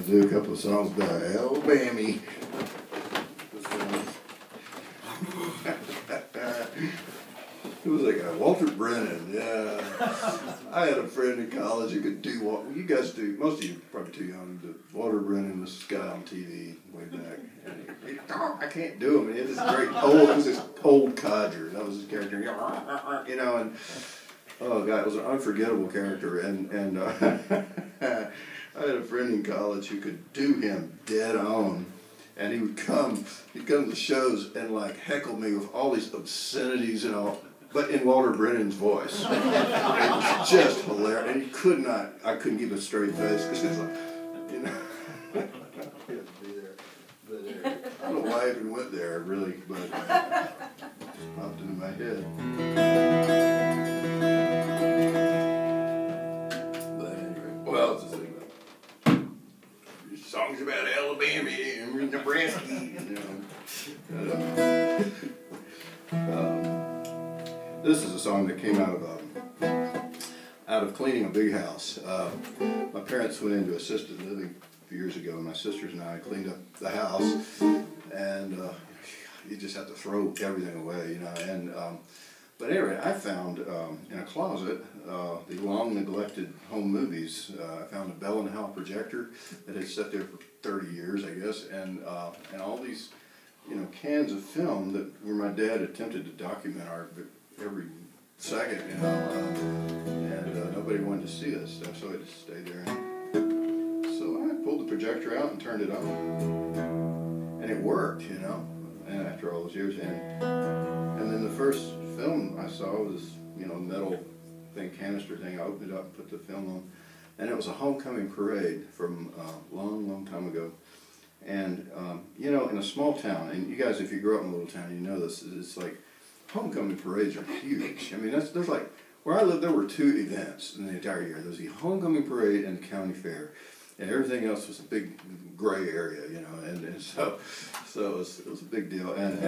going to do a couple of songs by Alabama. It was like Walter Brennan, yeah. I had a friend in college who could do what you guys do. Most of you are probably too young. But Walter Brennan was this guy on TV way back. And I can't do him. And he had this great old, it was this old codger. That was his character. You know, and oh God, it was an unforgettable character. And I had a friend in college who could do him dead on. And he'd come to the shows and like heckle me with all these obscenities and all. But in Walter Brennan's voice. It was just hilarious. And I couldn't keep a straight face because it's like, you know, I had to be there. But I don't know why I even went there, really, but it just popped into my head. But anyway, well, it's the thing about songs about Alabama and Nebraska, you know. This is a song that came out of cleaning a big house. My parents went into assisted living a few years ago, and my sisters and I cleaned up the house, and you just have to throw everything away, you know. And but anyway, I found in a closet the long neglected home movies. I found a Bell & Howell projector that had sat there for 30 years, I guess, and all these, you know, cans of film where my dad attempted to document our every second, you know, and nobody wanted to see this stuff, so I just stayed there. So I pulled the projector out and turned it on, and it worked, you know. And after all those years, and then the first film I saw was, you know, metal thing, canister thing. I opened it up and put the film on, and it was a homecoming parade from a long, long time ago. And you know, in a small town, and you guys, if you grew up in a little town, you know this. It's like homecoming parades are huge. I mean, there's like, where I lived, there were 2 events in the entire year. There was the homecoming parade and the county fair, and everything else was a big gray area, you know. And so it was a big deal. And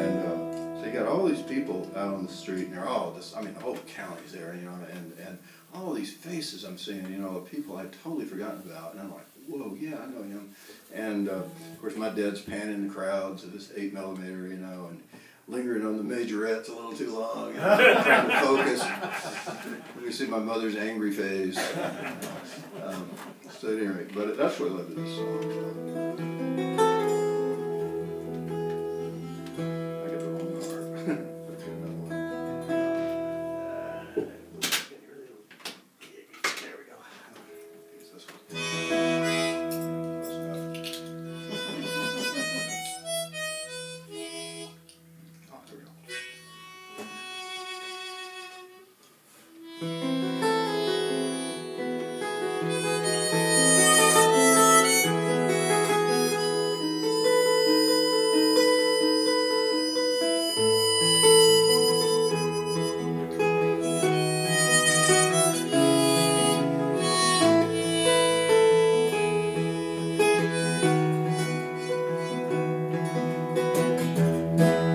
so you got all these people out on the street, and they're all just, I mean, the whole county's there, you know, and all these faces I'm seeing, you know, of people I'd totally forgotten about, and I'm like, whoa, yeah, I know him. And of course, my dad's panning the crowds at this 8mm, you know, and lingering on the majorettes a little too long, you know, trying to focus. You see my mother's angry face. So anyway, but that's what I love this song. I get the wrong part. Let's get another one. There we go. Use this one.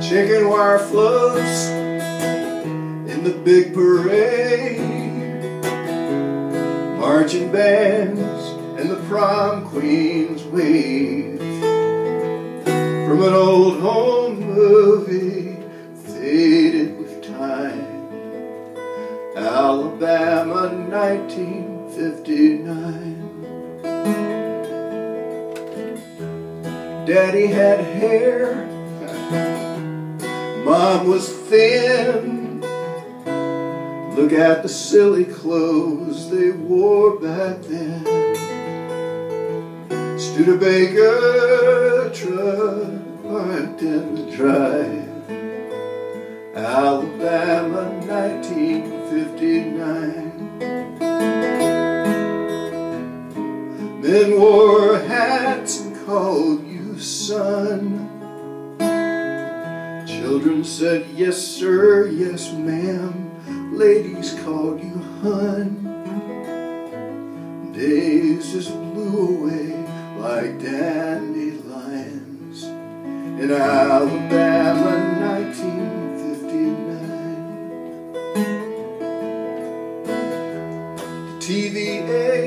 Chicken wire floats in the big parade, marching bands and the prom queens wave from an old home movie faded with time. Alabama, 1959. Daddy had hair, Mom was thin. Look at the silly clothes they wore back then. Studebaker truck parked in the drive. Alabama, 1959. Men wore hats and called you son. Children said, yes sir, yes ma'am. Ladies called you hun. Days just blew away like dandelions in Alabama, 1959. TVA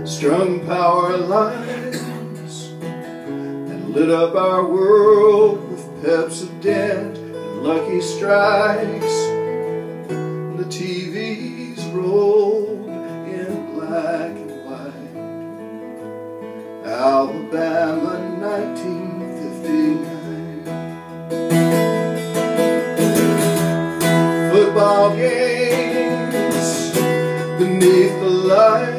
strung telephone power lines and lit up our world with Pepsodent and Lucky Strikes. The TVs rolled in black and white. Alabama, 1959. Football games beneath the lights.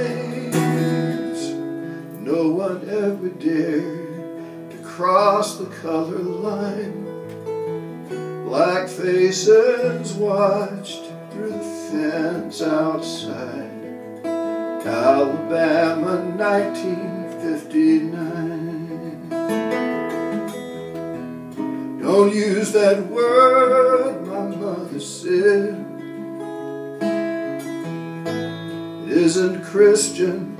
No one ever dared to cross the color line. Black faces watched through the fence outside. Alabama, 1959. Don't use that word, my mother said. It isn't Christian,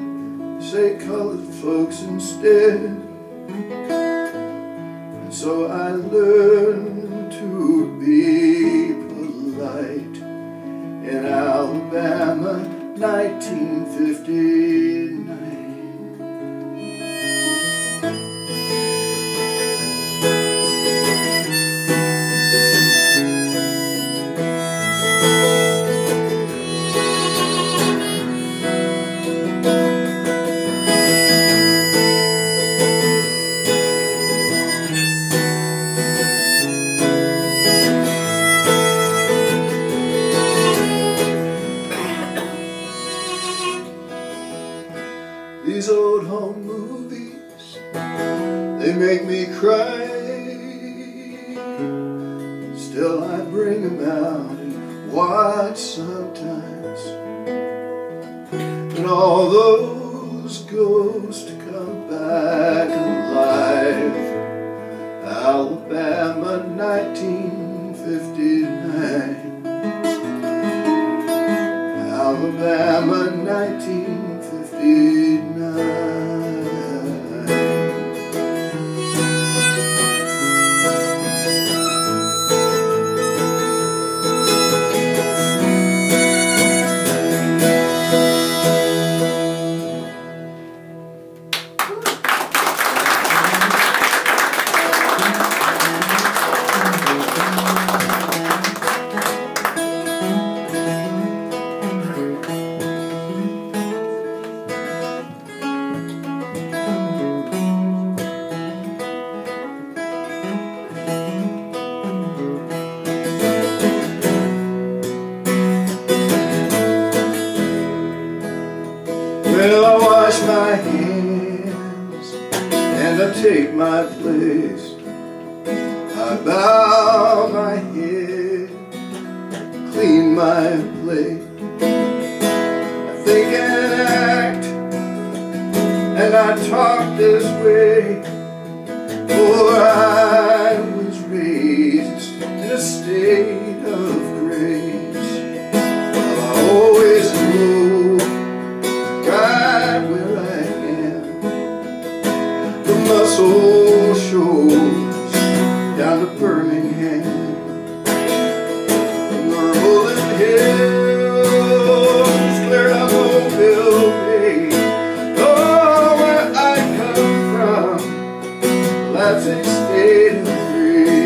say colored folks instead. And so I learned to be polite in Alabama, 1959. These old home movies, they make me cry. Still I bring them out and watch sometimes. And all those ghosts come back alive. Alabama, 1959. Alabama, 1959. Well, I wash my hands and I take my place. I bow my head, clean my plate. I think and act and I talk this way, for I was raised in a state of grace. Well, I always know right where I am. The muscle shows down to Birmingham. From the rolling hills clear up Mobile Bay. Oh, where I come from, life's a state of grace.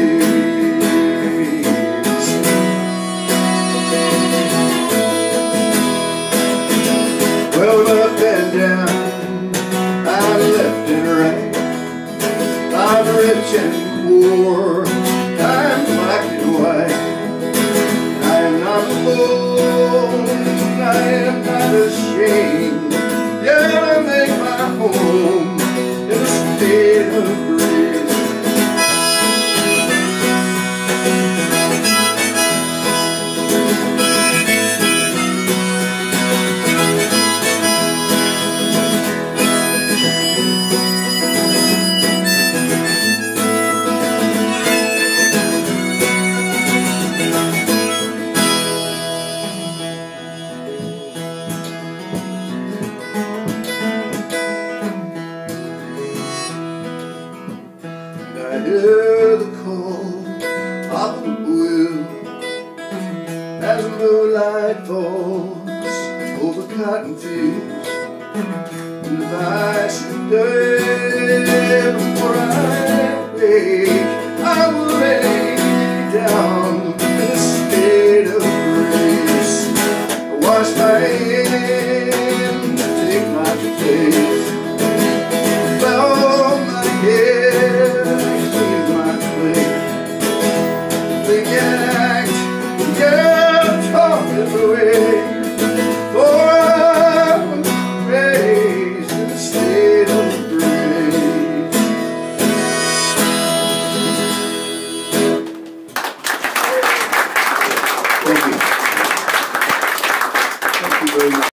Well, up and down, I'm left and right, I'm rich and poor, I'm black and white. I am not alone, I am not ashamed, yet I make my home in a state of grace. Yesterday, before I wake, I will lay down in a state of grace. I wash my hands, take my place, bow my head, clean my plate, thinking